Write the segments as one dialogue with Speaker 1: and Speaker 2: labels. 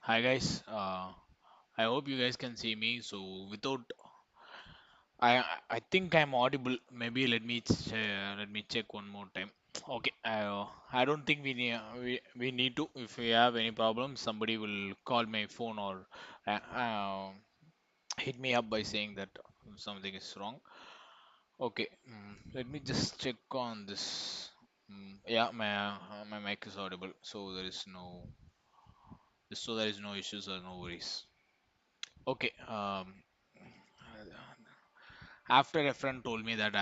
Speaker 1: Hi guys, I hope you guys can see me. So without, I think I'm audible. Maybe let me check one more time. Okay, I don't think we need to. If we have any problems, somebody will call my phone or uh, uh, hit me up by saying that something is wrong. Okay, let me just check on this. Yeah, my mic is audible, so there is no issues or no worries. Okay. After a friend told me that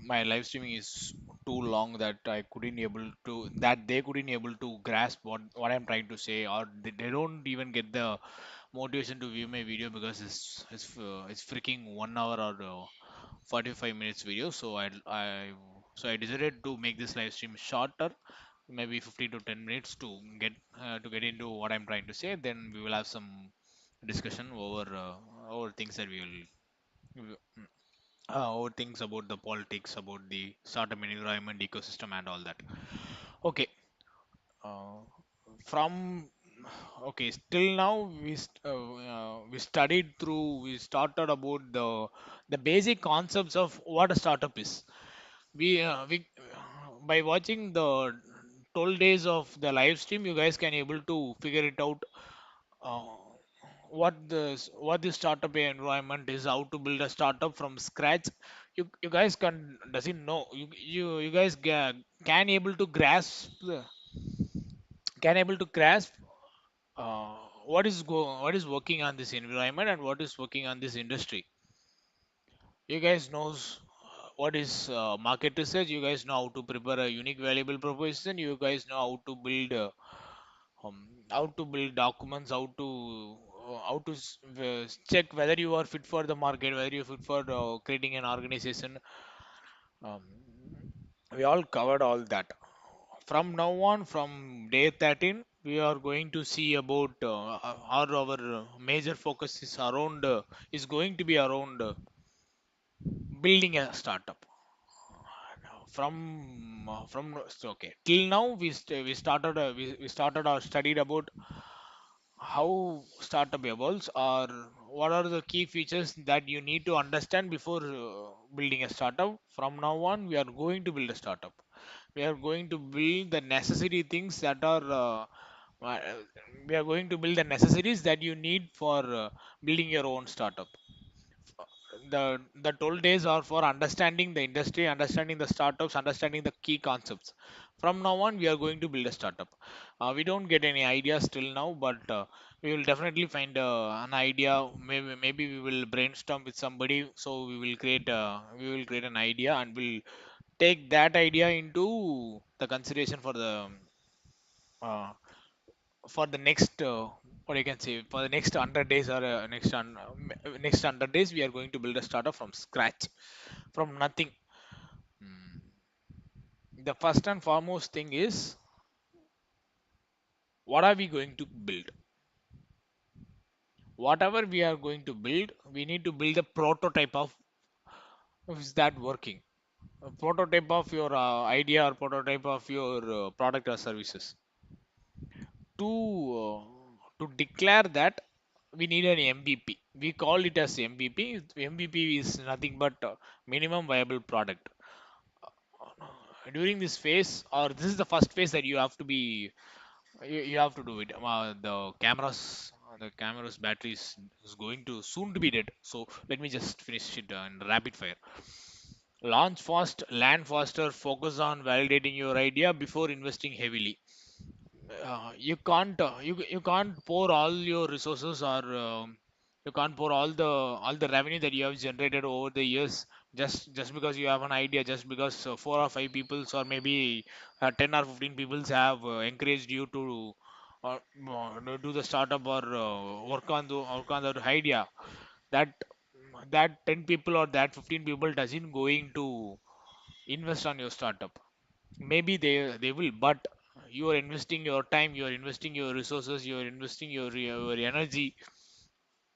Speaker 1: my live streaming is too long that I couldn't able to that they couldn't able to grasp what I'm trying to say, or they don't even get the motivation to view my video because it's freaking 1 hour or 45 minutes video. So I decided to make this live stream shorter, maybe 15 to 10 minutes to get into what I'm trying to say. Then we will have some discussion over things that over things about the politics, about the startup environment, ecosystem, and all that. Okay. Uh, from okay, still now we studied through. We started about the basic concepts of what a startup is. We by watching the 12 days of the live stream, you guys can able to figure it out. Uh, what the startup environment is, how to build a startup from scratch. You guys doesn't know, you guys can able to grasp uh, what is working on this environment and what is working on this industry. You guys knows what is market research. You guys know how to prepare a unique valuable proposition. You guys know how to build documents, check whether you are fit for the market, whether you're fit for creating an organization. Um, we all covered all that. From now on, from day 13, we are going to see about our major focus is going to be around building a startup. So, okay, till now we started our studied about how startup evolves, or what are the key features that you need to understand before building a startup. From now on, we are going to build a startup. We are going to build the necessary things that are uh, we are going to build the necessities that you need for building your own startup. The 12 days are for understanding the industry, understanding the startups, understanding the key concepts. From now on, we are going to build a startup. We don't get any ideas till now, but we will definitely find an idea. Maybe we will brainstorm with somebody, so we will create an idea, and we'll take that idea into the consideration uh, for the next what I can say, for the next 100 days, or next 100 days, we are going to build a startup from scratch, from nothing. Hmm. The first and foremost thing is, what are we going to build? Whatever we are going to build, we need to build a prototype of is that working, a prototype of your idea, or prototype of your product or services. To declare that, we need an MVP. We call it as MVP. MVP is nothing but minimum viable product. During this phase, or this is the first phase that you have to do it. The camera's battery is going to soon to be dead. So let me just finish it in rapid fire. Launch fast, land faster, focus on validating your idea before investing heavily. You can't pour all your resources, or you can't pour all the revenue that you have generated over the years, just because you have an idea, just because four or five peoples, or maybe 10 or 15 peoples have encouraged you to do the startup, or work on the idea. That that 10 people or that 15 people doesn't going to invest on your startup. Maybe they will, but you are investing your time, you are investing your resources, you are investing your energy.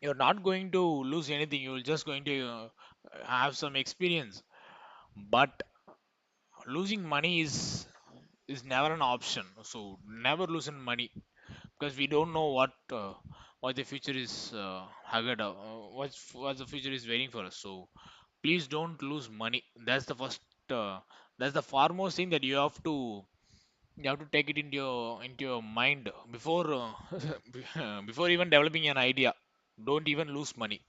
Speaker 1: You're not going to lose anything, you're just going to have some experience. But losing money is never an option, so never losing money. because we don't know what the future is haggard what the future is waiting for us. So please don't lose money. That's the first that's the foremost thing that you have to take it into your mind before before even developing an idea. Don't even lose money,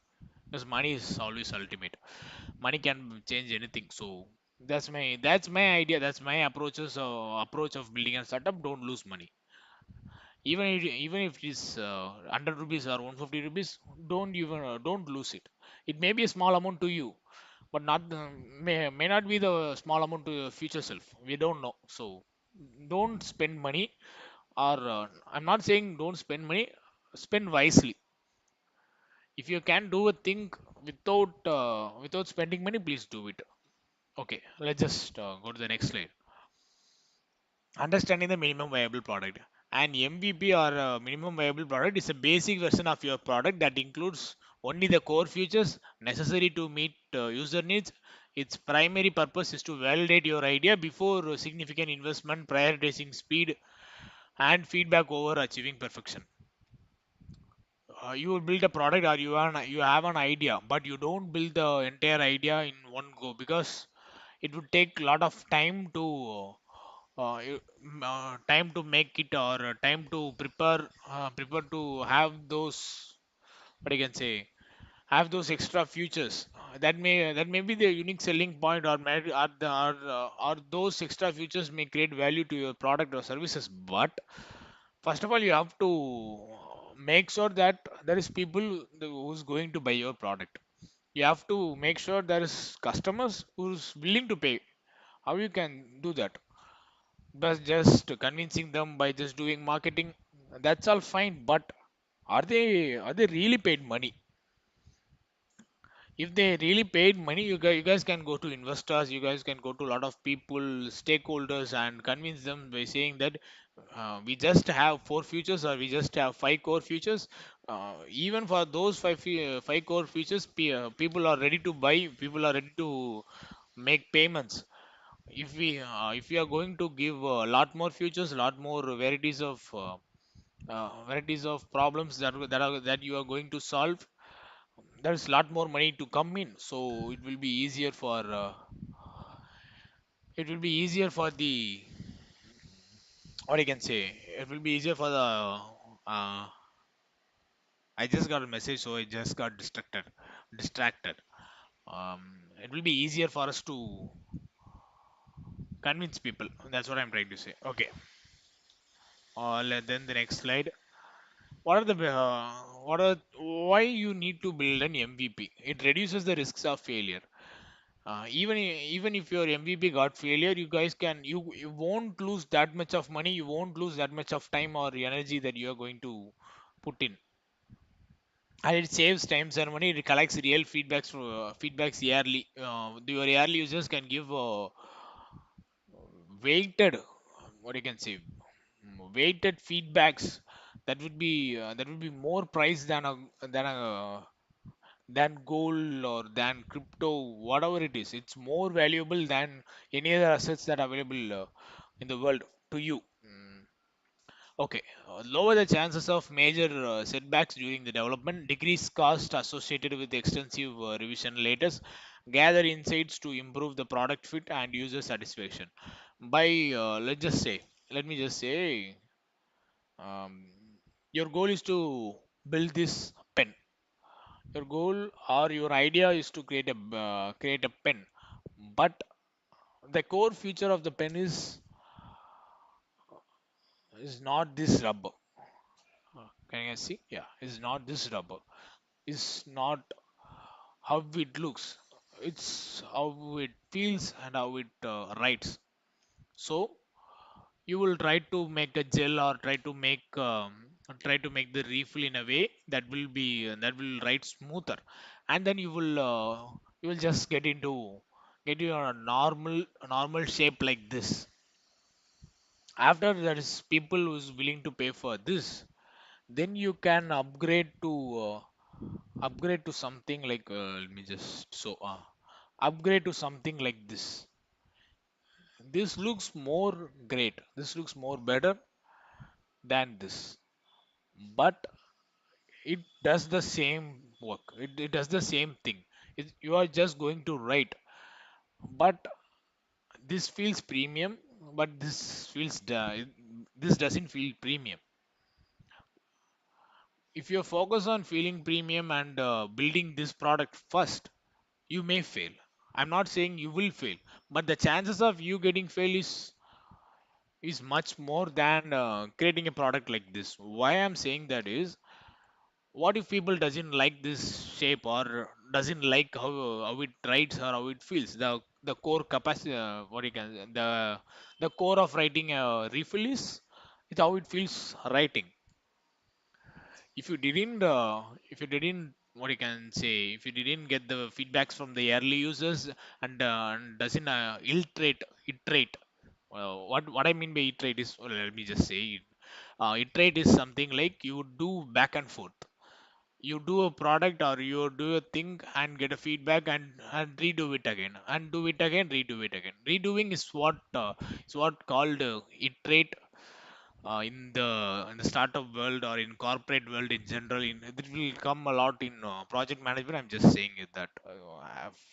Speaker 1: because money is always ultimate. Money can change anything. So that's my idea, that's my approach of building a startup. Don't lose money. Even if it is 100 rupees or 150 rupees, don't lose it. It may be a small amount to you, but not may not be the small amount to your future self. We don't know. So don't spend money, or I'm not saying don't spend money. Spend wisely. If you can do a thing without spending money, please do it. Okay, let's just go to the next slide. Understanding the minimum viable product. An MVP, or minimum viable product, is a basic version of your product that includes only the core features necessary to meet user needs. Its primary purpose is to validate your idea before significant investment, prioritizing speed and feedback over achieving perfection. You will build a product, or you have an idea, but you don't build the entire idea in one go, because it would take a lot of time to make it, or time to prepare to have those, what I can say, have those extra features. That may be the unique selling point, or or those extra features may create value to your product or services. But first of all, you have to make sure that there is people who's going to buy your product. You have to make sure there is customers who's willing to pay. How you can do that? But just convincing them by just doing marketing, that's all fine. But are they really paid money? If they really paid money, you guys can go to investors, you guys can go to a lot of people, stakeholders, and convince them by saying that we just have four features, or we just have five core features. Even for those five core features, people are ready to buy, people are ready to make payments. If we are going to give a lot more features, a lot more varieties of problems that you are going to solve, there's a lot more money to come in. So it will be easier for the, what I can say, it will be easier for the I just got a message, so I just got distracted. um it will be easier for us to convince people. That's what I'm trying to say. Okay. Then the next slide. What are the what are why you need to build an MVP? It reduces the risks of failure. Even if your MVP got failure, you won't lose that much of money, you won't lose that much of time or energy that you are going to put in, and it saves times and money. It collects real feedbacks yearly. Your yearly users can give weighted, what you can say, weighted feedbacks that would be more price than gold or than crypto, whatever it is. It's more valuable than any other assets that are available in the world to you. Okay, lower the chances of major setbacks during the development, decrease cost associated with extensive revision later, gather insights to improve the product fit and user satisfaction. By let me just say, um, your goal is to build this pen. Your goal or your idea is to create a pen, but the core feature of the pen is not this rubber. Can you see? Yeah, it's not this rubber. It's not how it looks. It's how it feels and how it writes. So you will try to make a gel, or try to make the refill in a way that will write smoother, and then you will just get into a normal shape like this. After there is people who's willing to pay for this, then you can upgrade to something like, let me just so upgrade to something like this. This looks more great, this looks more better than this. but it does the same work. It does the same thing. You are just going to write, but this feels premium, but this doesn't feel premium. If you focus on feeling premium and building this product first, you may fail. I'm not saying you will fail, but the chances of you getting fail is much more than creating a product like this. Why I'm saying that is, what if people doesn't like this shape or doesn't like how it writes or how it feels? The core capacity, what you can the core of writing a refill is how it feels writing. If you didn't what you can say, if you didn't get the feedbacks from the early users and doesn't iterate, what I mean by iterate is, well, let me just say it. Iterate is something like you do back and forth. You do a product or you do a thing and get a feedback and redo it again and do it again, redo it again. Redoing is what called iterate in the startup world or in corporate world in general. In it will come a lot in project management. I'm just saying it that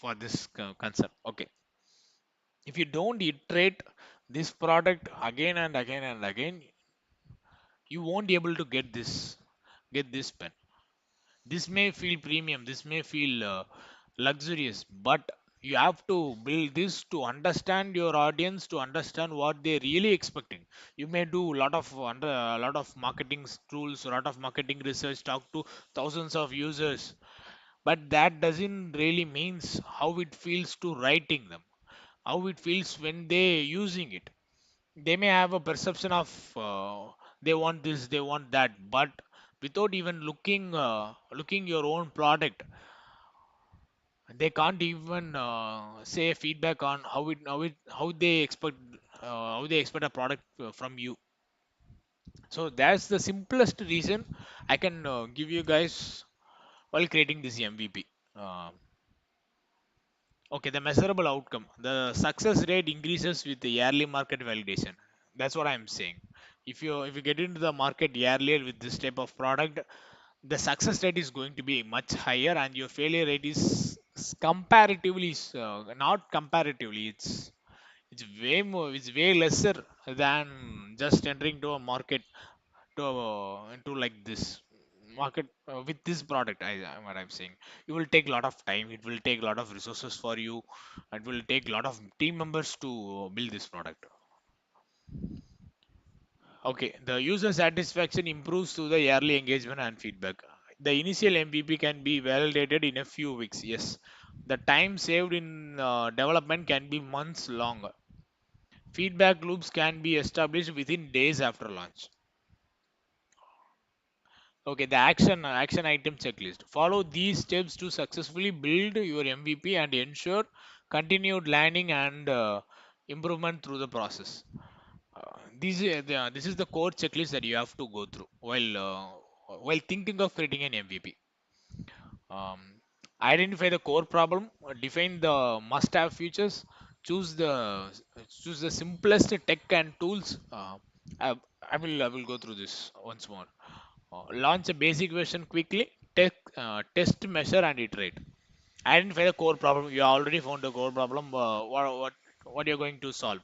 Speaker 1: for this concept. Okay, if you don't iterate this product again and again and again, you won't be able to get this pen. This may feel premium, this may feel luxurious, but you have to build this to understand your audience, to understand what they're really expecting. You may do a lot of marketing tools, a lot of marketing research, talk to thousands of users, but that doesn't really means how it feels to writing them, how it feels when they using it. They may have a perception of they want this, they want that, but without even looking your own product, they can't even say feedback on how they expect a product from you. So that's the simplest reason I can give you guys while creating this MVP. uh, Okay, the measurable outcome. The success rate increases with the yearly market validation. That's what I'm saying. If you get into the market yearly with this type of product, the success rate is going to be much higher, and your failure rate is comparatively not comparatively. It's way more. It's way lesser than just entering to a market into like this market with this product. What I'm saying, it will take a lot of time, it will take a lot of resources for you, it will take a lot of team members to build this product. Okay, the user satisfaction improves through the yearly engagement and feedback. The initial MVP can be validated in a few weeks. Yes, the time saved in development can be months long. Feedback loops can be established within days after launch. Okay, the action item checklist. Follow these steps to successfully build your MVP and ensure continued learning and improvement through the process. This is the core checklist that you have to go through while thinking of creating an MVP. Um, Identify the core problem, define the must-have features, choose the choose the simplest tech and tools. I, I will go through this once more. Launch a basic version quickly, test, measure, and iterate. Identify the core problem. You already found the core problem. What you're going to solve.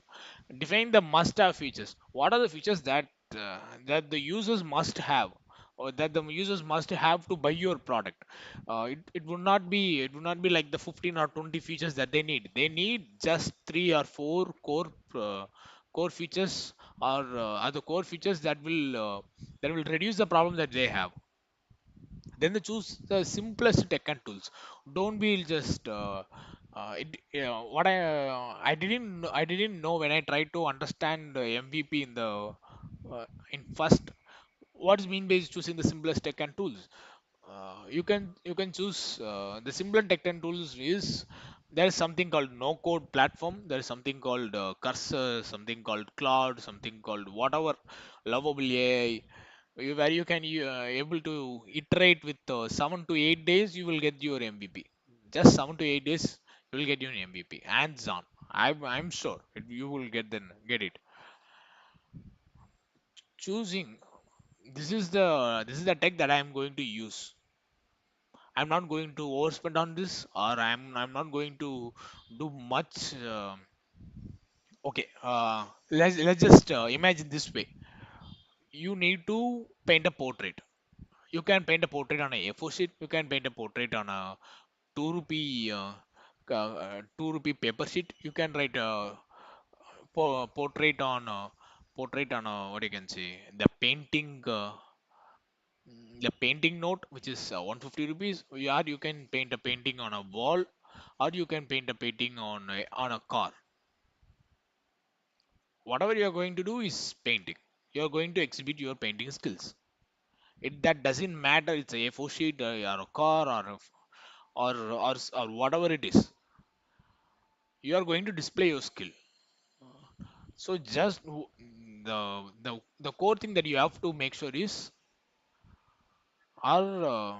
Speaker 1: Define the must-have features. What are the features that the users must have, or that the users must have to buy your product? It would not be like the 15 or 20 features that they need. They need just three or four core features, or are the core features that will reduce the problem that they have. Then they choose the simplest tech and tools. Don't be just what I didn't know when I tried to understand MVP in the in first, what's mean by choosing the simplest tech and tools. You can choose the simpler tech and tools is, there is something called no code platform, there is something called cursor, something called cloud, something called whatever, lovable AI, where you can able to iterate with 7 to 8 days you will get your MVP. Just 7 to 8 days you will get your MVP, hands on. I'm sure you will get it. Choosing this is the tech that I am going to use. I'm not going to overspend on this, or I'm not going to do much. Okay, let's just imagine this way. You need to paint a portrait. You can paint a portrait on a A4 sheet. You can paint a portrait on a 2 rupee 2 rupee paper sheet. You can write a portrait on a, what you can say, the painting note, which is 150 rupees. Yeah, you can paint a painting on a wall, or you can paint a painting on a car. Whatever you are going to do is painting. You are going to exhibit your painting skills. That doesn't matter. It's a A4 sheet, or a car, or whatever it is. You are going to display your skill. So the core thing that you have to make sure is, are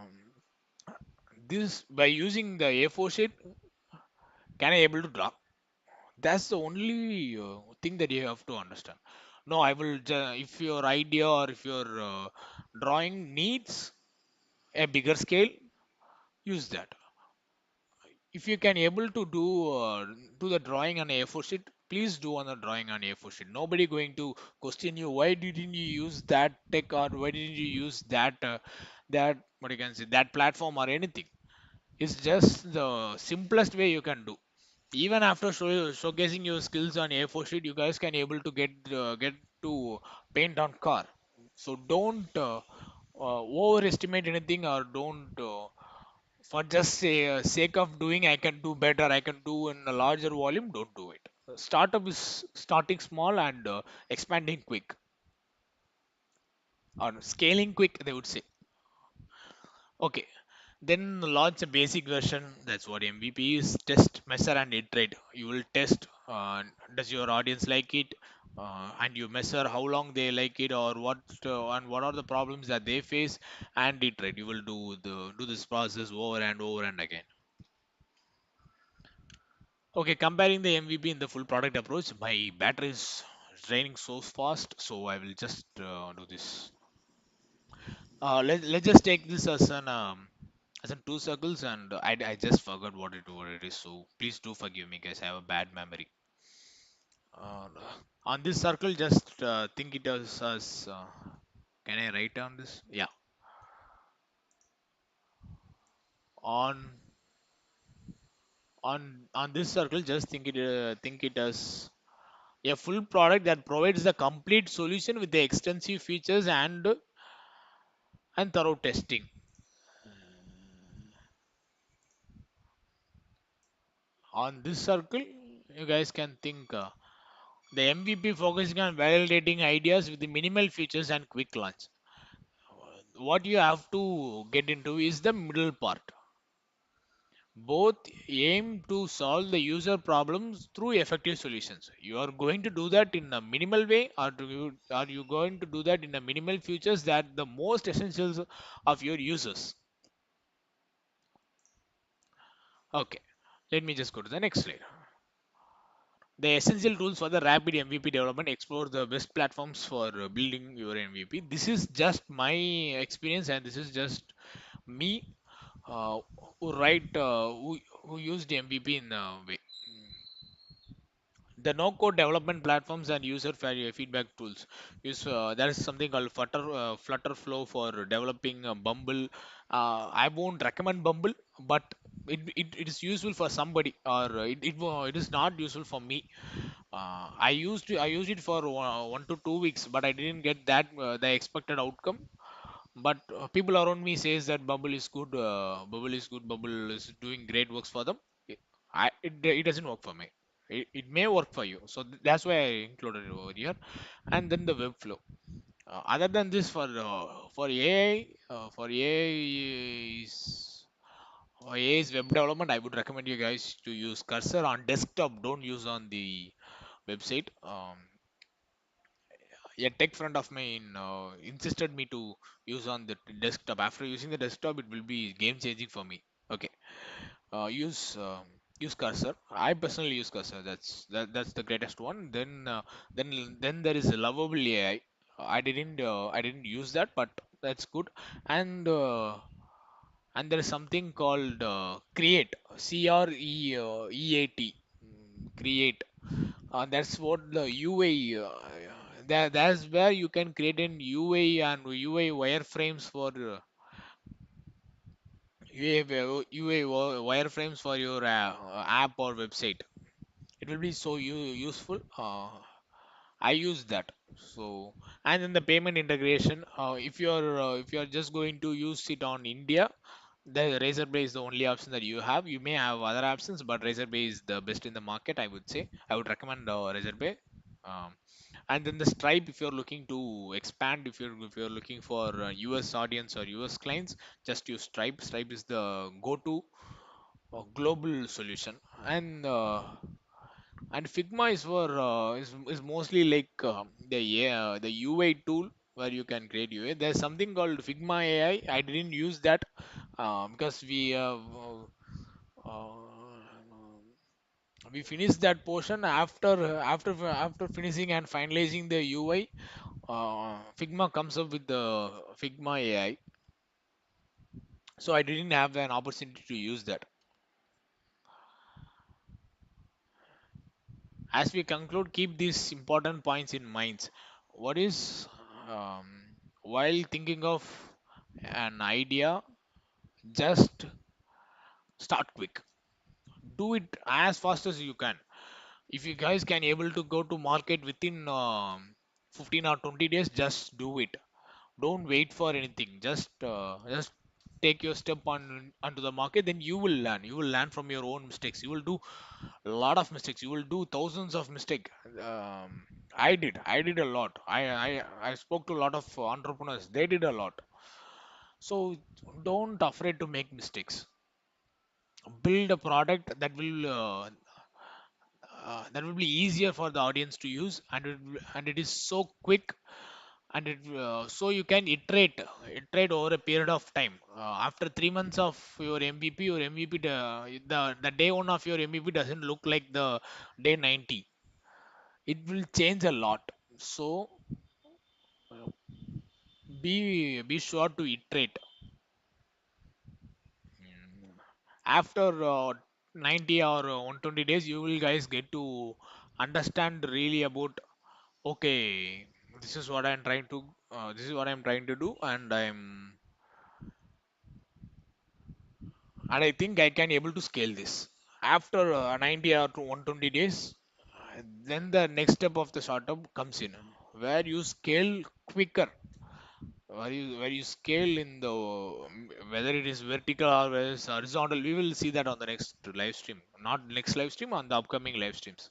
Speaker 1: this by using the A4 sheet, can I able to draw? That's the only thing that you have to understand. No, if your idea or if your drawing needs a bigger scale, use that. If you can able to do the drawing on A4 sheet, please do on the drawing on A4 sheet. Nobody going to question you, why didn't you use that tech, or why didn't you use that, what you can say, that platform or anything. It's just the simplest way you can do. Even after showcasing your skills on A4 sheet, you guys can able to get to paint on car. So don't overestimate anything, or don't for just sake of doing, I can do better, I can do in a larger volume. Don't do it. Startup is starting small and expanding quick, or scaling quick, they would say. Okay, then launch a basic version. That's what MVP is. Test, measure, and iterate. You will test. Does your audience like it? And you measure how long they like it, or what are the problems that they face, and iterate. You will do this process over and over and again. Okay, comparing the MVP in the full product approach, my battery is draining so fast, so I will just do this. Let's just take this as in two circles, and I just forgot what it is. So please do forgive me, guys. I have a bad memory. Uh, on this circle, just think it as can I write down this? Yeah. On on this circle, just think it as a full product that provides the complete solution with the extensive features and thorough testing. On this circle, you guys can think the MVP focusing on validating ideas with the minimal features and quick launch. What you have to get into is the middle part. Both aim to solve the user problems through effective solutions. You are going to do that in a minimal way, or are you going to do that in a minimal features that the most essentials of your users? Okay, let me just go to the next slide. The essential tools for the rapid MVP development, explore the best platforms for building your MVP. This is just my experience, and this is just me uh, who used MVP in a way. The no code development platforms and user feedback tools use there is something called flutter flow for developing Bumble. I won't recommend Bumble, but it is useful for somebody, or it is not useful for me. I used it for 1 to 2 weeks, but I didn't get that the expected outcome. But people around me says that Bumble is good. Bubble is good. Bubble is doing great works for them. It doesn't work for me. It may work for you, so that's why I included it over here. And then the Webflow. Other than this, for AI, for AI's web development, I would recommend you guys to use Cursor on desktop. Don't use on the website. A tech friend of mine insisted me to use on the desktop. After using the desktop, it will be game changing for me. Okay, use Cursor. I personally use Cursor. That's the greatest one. Then there is a Lovable AI. I didn't use that, but that's good. And there is something called create, create, create. That's what the UA. That's where you can create an UA and UA wireframes for wireframes for your app or website. It will be so useful. I use that. So, and then the payment integration. If you're just going to use it on India, the Razorpay is the only option that you have. You may have other options, but Razorpay is the best in the market, I would say. I would recommend Razorpay. Um, and then the Stripe, if you're looking to expand, if you're looking for US audience or US clients, just use Stripe. Stripe is the go-to global solution. And Figma is is mostly like the UI tool where you can create UI. There's something called Figma AI. I didn't use that because we finished that portion after finishing and finalizing the UI. Figma comes up with the Figma AI, so I didn't have an opportunity to use that. As we conclude, keep these important points in mind. What is um, while thinking of an idea, just start quick. Do it as fast as you can. If you guys can able to go to market within 15 or 20 days, just do it. Don't wait for anything. Just take your step on onto the market. Then you will learn. You will learn from your own mistakes. You will do a lot of mistakes. You will do thousands of mistakes. I did a lot. I spoke to a lot of entrepreneurs. They did a lot. So don't afraid to make mistakes. Build a product that will be easier for the audience to use, and it is so quick, and so you can iterate over a period of time. After 3 months of your MVP, the day one of your MVP doesn't look like the day 90. It will change a lot. So uh, be sure to iterate. Mm. After 90 or 120 days, you will guys get to understand really about, okay, this is what I'm trying to do, and I think I can able to scale this. After 90 or to 120 days, then the next step of the startup comes in, where you scale quicker, where you scale in the whether it is vertical or whether it's horizontal. We will see that on the next live stream, not next live stream, on the upcoming live streams.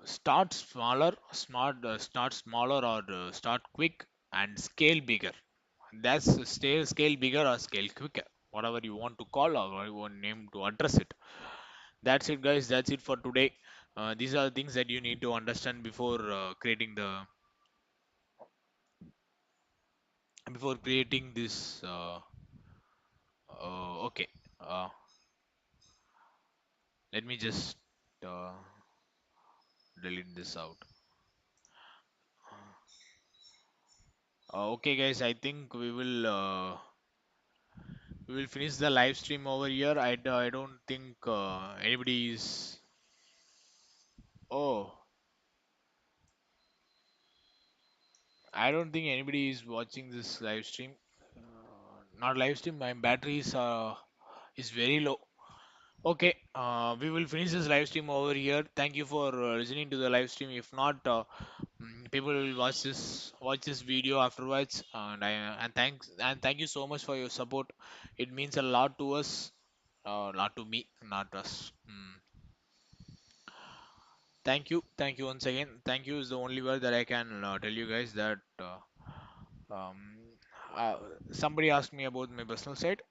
Speaker 1: Start smaller, or start quick and scale bigger. That's scale bigger or scale quicker, whatever you want to call or whatever you want name to address it. That's it, guys. That's it for today. These are the things that you need to understand before creating this. Okay. Uh, Let me just uh, delete this out. Okay, guys. I think we will finish the live stream over here. I don't think anybody is. Oh, I don't think anybody is watching this live stream. Not live stream. My battery is very low. Okay, we will finish this live stream over here. Thank you for listening to the live stream. If not, people will watch this video afterwards. And thank you so much for your support. It means a lot to us, not to me, not us. Thank you once again. Thank you is the only word that I can tell you guys that. Um, uh, Somebody asked me about my personal side.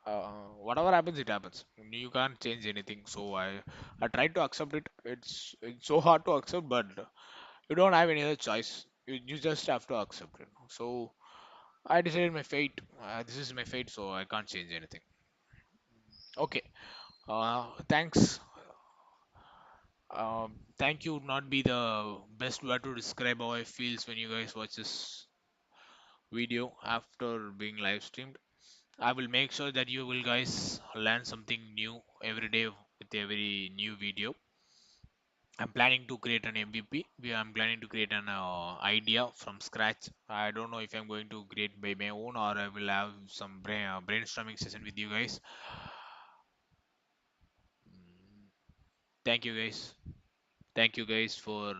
Speaker 1: Whatever happens, it happens. You can't change anything. So I try to accept it. It's so hard to accept, but you don't have any other choice. You just have to accept it. So I decided my fate. This is my fate, so I can't change anything. Okay. Thanks. Thank you would not be the best word to describe how I feels when you guys watch this video after being live streamed. I will make sure that you will guys learn something new every day with every new video. I'm planning to create an MVP. I'm planning to create an idea from scratch. I don't know if I'm going to create by my own or I will have some brainstorming session with you guys. Mm, Thank you guys. Thank you guys for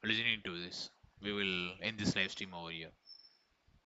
Speaker 1: listening to this. We will end this live stream over here.